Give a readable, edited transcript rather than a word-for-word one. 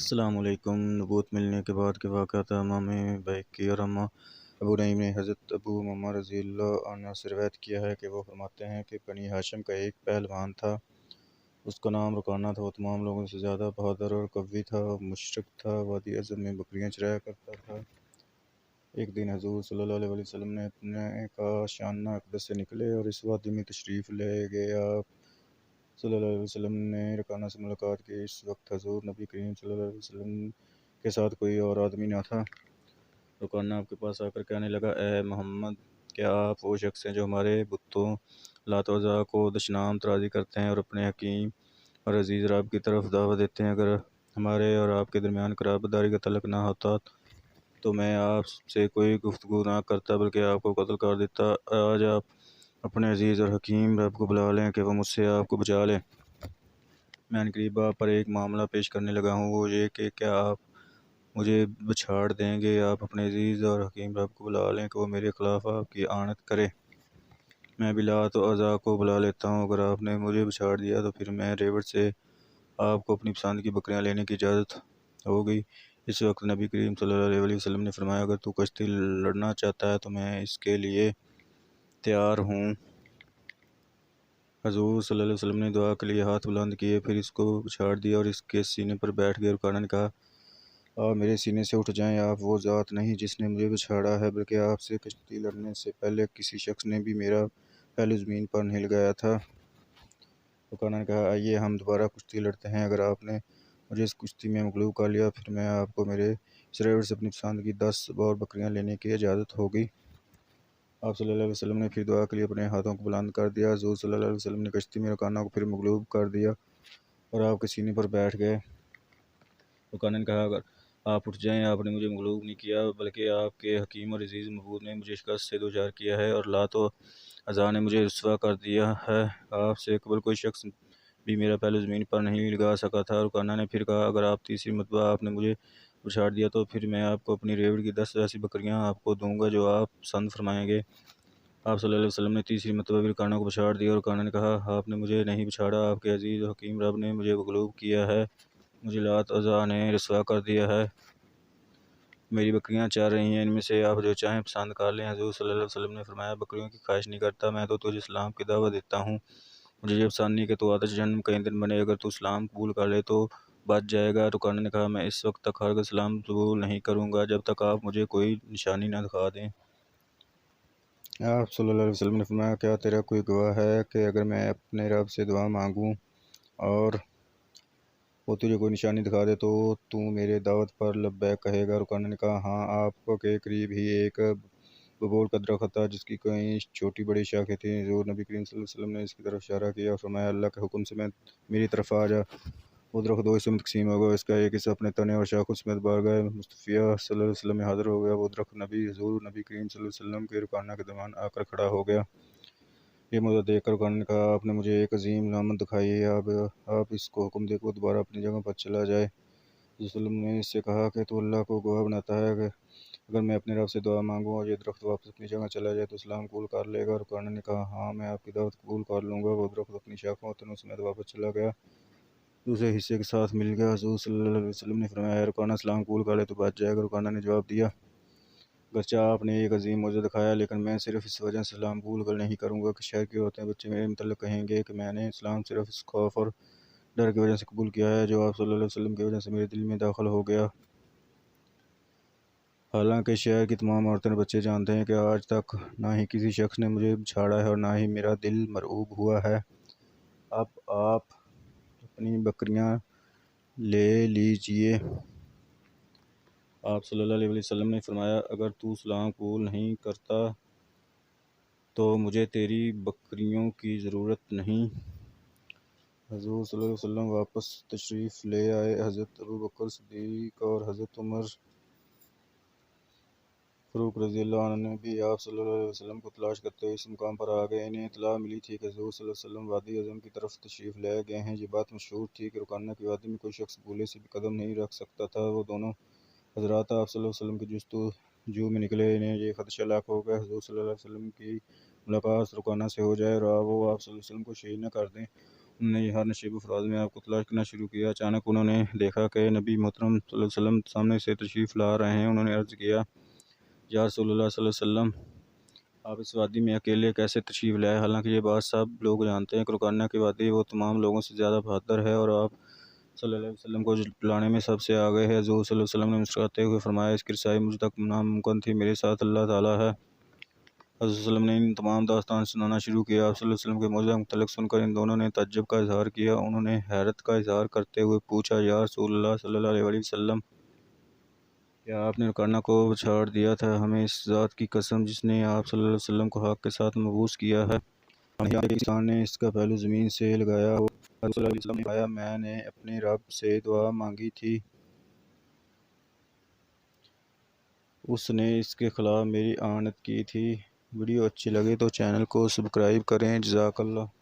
السلام علیکم۔ نبوت ملنے کے بعد کے واقعات امام بیہقی اور امام ابو نعیم نے حضرت ابو امامہ رضی اللہ عنہ سے روایت کیا ہے کہ وہ فرماتے ہیں کہ بنی ہاشم کا ایک پہلوان تھا، اس کا نام رکانہ تھا۔ وہ تمام لوگوں سے زیادہ بہادر اور قوی تھا، مشرق تھا، وادی عظم میں بکریاں چرایا کرتا تھا۔ ایک دن حضور صلی اللہ علیہ وسلم نے اپنے کاشانہ اقدس سے نکلے اور اس وادی میں تشریف لے گئے۔ آپ صلی اللہ علیہ وسلم نے رکانہ سے ملاقات کی۔ اس وقت حضور نبی کریم صلی اللہ علیہ وسلم کے ساتھ کوئی اور آدمی نہ تھا۔ رکانہ آپ کے پاس آ کر کہنے لگا، اے محمد، کیا آپ وہ شخص ہیں جو ہمارے بتوں لات و عزیٰ کو دشنام ترازی کرتے ہیں اور اپنے حکیم اور عزیز رب کی طرف دعوت دیتے ہیں؟ اگر ہمارے اور آپ کے درمیان قرابت داری کا تعلق نہ ہوتا تو میں آپ سے کوئی گفتگو نہ کرتا بلکہ آپ کو قتل کر دیتا۔ آج آپ اپنے عزیز اور حکیم رب کو بلا لیں کہ وہ مجھ سے آپ کو بچا لے۔ میں عنقریب آپ پر ایک معاملہ پیش کرنے لگا ہوں، وہ یہ کہ کیا آپ مجھے بچھاڑ دیں گے؟ آپ اپنے عزیز اور حکیم رب کو بلا لیں کہ وہ میرے خلاف آپ کی اعانت کرے۔ میں بھی لات و عزیٰ کو بلا لیتا ہوں۔ اگر آپ نے مجھے بچھاڑ دیا تو پھر میں ریوڑ سے آپ کو اپنی پسند کی بکریاں لینے کی اجازت ہوگی۔ اس وقت نبی کریم صلی اللہ علیہ وسلم نے فرمایا، اگر تو کشتی لڑنا چاہتا ہے تو میں اس کے لیے تیار ہوں۔ حضور صلی اللہ علیہ وسلم نے دعا کے لیے ہاتھ بلند کیے، پھر اس کو چھاڑ دیا اور اس کے سینے پر بیٹھ گئے۔ رکانہ نے کہا، آپ میرے سینے سے اٹھ جائیں، آپ وہ ذات نہیں جس نے مجھے بچھاڑا ہے، بلکہ آپ سے کشتی لڑنے سے پہلے کسی شخص نے بھی میرا پہلو زمین پر نہیں لگایا تھا۔ رکانہ نے کہا، آئیے ہم دوبارہ کشتی لڑتے ہیں۔ اگر آپ نے مجھے اس کشتی میں مغلوب کر لیا پھر میں آپ کو میرے اس ریوڑ سے اپنی پسند کی 10 اور بکریاں لینے کی اجازت ہوگی۔ آپ صلی اللہ علیہ وسلم نے پھر دعا کے لیے اپنے ہاتھوں کو بلند کر دیا۔ حضور صلی اللہ علیہ وسلم نے کشتی میں رکانہ کو پھر مغلوب کر دیا اور آپ کے سینے پر بیٹھ گئے۔ رکانہ نے کہا، اگر آپ اٹھ جائیں، آپ نے مجھے مغلوب نہیں کیا بلکہ آپ کے حکیم اور عزیز مبعوث نے مجھے شکست سے دوچار کیا ہے اور لات و عزیٰ نے مجھے رسوا کر دیا ہے۔ آپ سے قبل کوئی شخص بھی میرا پہلو زمین پر نہیں لگا سکا تھا۔ رکانہ نے پھر کہا، اگر آپ تیسری مرتبہ آپ نے مجھے بچھاڑ دیا تو پھر میں آپ کو اپنی ریوڑ کی 10 ایسی بکریاں آپ کو دوں گا جو آپ پسند فرمائیں گے۔ آپ صلی اللہ علیہ وسلم نے تیسری مرتبہ بھی رکانہ کو بچھاڑ دیا اور رکانہ نے کہا، آپ نے مجھے نہیں بچھاڑا، آپ کے عزیز و حکیم رب نے مجھے مغلوب کیا ہے، مجھے لات و عزیٰ نے رسوا کر دیا ہے، میری بکریاں چار رہی ہیں، ان میں سے آپ جو چاہیں پسند کر لیں۔ حضور صلی اللہ علیہ وسلم نے فرمایا، بکریوں کی خواہش نہیں کرتا، میں تو تجھے اسلام کی دعوت دیتا ہوں، مجھے یہ پسند نہیں کہ تو آتش جہنم کا ایندھن بنے، اگر تو اسلام قبول کر لے تو بچ جائے گا۔ رکانہ نے کہا، میں اس وقت تک ہرگز اسلام قبول نہیں کروں گا جب تک آپ مجھے کوئی نشانی نہ دکھا دیں۔ آپ صلی اللہ علیہ وسلم نے فرمایا، کیا تیرا کوئی گواہ ہے کہ اگر میں اپنے رب سے دعا مانگوں اور وہ تجھے کوئی نشانی دکھا دے تو میرے دعوت پر لبیک کہے گا؟ رکانہ نے کہا، ہاں، آپ کے قریب ہی ایک ببول کا درخت تھا جس کی کئی چھوٹی بڑی شاخیں تھیں۔ حضور نبی کریم صلی اللہ علیہ وسلم نے اس کی طرف اشارہ کیا اور فرمایا، اللہ کے حکم سے میری طرف آ جا۔ وہ درخت 2 حصوں میں تقسیم ہوگا، اس کا ایک حصہ اپنے تنے اور شاخوں سمیت بارگاہ مصطفیٰ صلی اللہ علیہ وسلم میں حاضر ہو گیا۔ وہ درخت حضور نبی کریم صلی اللہ علیہ وسلم کے رکانہ کے درمیان آ کر کھڑا ہو گیا۔ یہ موضوع دیکھ کر رکانہ نے کہا، آپ نے مجھے ایک عظیم نعمت دکھائی ہے، آپ اس کو حکم دے کہ وہ دوبارہ اپنی جگہ پر چلا جائے۔ حضور صلی اللہ علیہ وسلم نے اس سے کہا کہ تو اللہ کو گواہ بناتا ہے کہ اگر میں اپنے رب سے دعا مانگوں اور یہ درخت واپس اپنی جگہ چلا جائے تو اسلام قبول کر لے گا؟ رکانہ نے کہا، ہاں، میں آپ کی دعوت قبول کر لوں گا۔ وہ درخت اپنی شاخوں اور تنوں سمیت واپس چلا گیا، دوسرے حصے کے ساتھ مل گیا۔ حضور صلی اللہ علیہ وسلم نے فرمایا، اے رکانہ، اسلام قبول کر لے تو بچ جائے گا۔ رکانہ نے جواب دیا، گرچہ آپ نے ایک عظیم معجزہ دکھایا لیکن میں صرف اس وجہ سے اسلام قبول نہیں کروں گا کہ شہر کی عورتیں بچے میرے متعلق کہیں گے کہ میں نے اسلام صرف اس خوف اور ڈر کی وجہ سے قبول کیا ہے جو آپ صلی اللہ علیہ وسلم کی وجہ سے میرے دل میں داخل ہو گیا۔ حالانکہ شہر کی تمام عورتیں اور بچے جانتے ہیں کہ آج تک نہ ہی کسی شخص نے مجھے چھاڑا ہے اور نہ ہی میرا دل مرعوب ہوا ہے۔ اب آپ اپنی بکریاں لے لیجئے۔ آپ صلی اللہ علیہ وسلم نے فرمایا، اگر تو اسلام قبول نہیں کرتا تو مجھے تیری بکریوں کی ضرورت نہیں۔ حضور صلی اللہ علیہ وسلم واپس تشریف لے آئے۔ حضرت ابوبکر صدیق اور حضرت عمر فاروق رضی اللہ عنہ نے بھی آپ صلی اللہ علیہ وسلم کو تلاش کرتے ہوئے اس مقام پر آ گئے۔ انہیں اطلاع ملی تھی کہ حضور صلی اللہ علیہ وسلم وادی عظم کی طرف تشریف لے گئے ہیں۔ یہ بات مشہور تھی کہ رکانہ کی وادی میں کوئی شخص بھولے سے بھی قدم نہیں رکھ سکتا تھا۔ وہ دونوں حضرات آپ صلی اللہ علیہ وسلم کی جستجو میں نکلے۔ انہیں یہ خدشہ لاحق ہو گیا حضور صلی اللہ علیہ وسلم کی ملاقات رکانہ سے ہو جائے اور وہ آپ صلی اللہ علیہ وسلم کو شہید نہ کر دیں۔ نے ہر نشیب افراد میں آپ کو تلاش کرنا شروع کیا۔ اچانک انہوں نے دیکھا کہ نبی محترم صلی اللہ علیہ وسلم سامنے سے تشریف لا رہے ہیں۔ انہوں نے عرض کیا، یا رسول اللہ صلی اللہ علیہ وسلم، آپ اس وادی میں اکیلے کیسے تشریف لائے؟ حالانکہ یہ بات سب لوگ جانتے ہیں کہ رکانہ کی وادی وہ تمام لوگوں سے زیادہ بہتر ہے اور آپ صلی اللہ علیہ وسلم کو لانے میں سب سے آگے ہے۔ حضور صلی اللہ علیہ وسلم نے مسکراتے ہوئے فرمایا، اس کی رسائی مجھ تک ناممکن تھی، میرے ساتھ اللہ تعالیٰ ہے۔ حضرت صلی اللہ علیہ وسلم نے ان تمام داستان سنانا شروع کیا۔ آپ صلی اللہ علیہ وسلم کے معجزہ متعلق سن کر ان دونوں نے تعجب کا اظہار کیا۔ انہوں نے حیرت کا اظہار کرتے ہوئے پوچھا، یا رسول اللہ صلی اللہ علیہ وسلم، کیا آپ نے رکانہ کو چھاڑ دیا تھا؟ ہمیں اس ذات کی قسم جس نے آپ صلی اللہ علیہ وسلم کو حق کے ساتھ مبعوث کیا ہے، انسان نے اس کا پہلو زمین سے لگایا اور حضرت صلی اللہ علیہ وسلم نے کہا، میں نے اپنے رب سے دعا مانگی تھی، اس نے اس کے خلاف میری اعانت کی تھی۔ ویڈیو اچھی لگے تو چینل کو سبسکرائب کریں۔ جزاک اللہ۔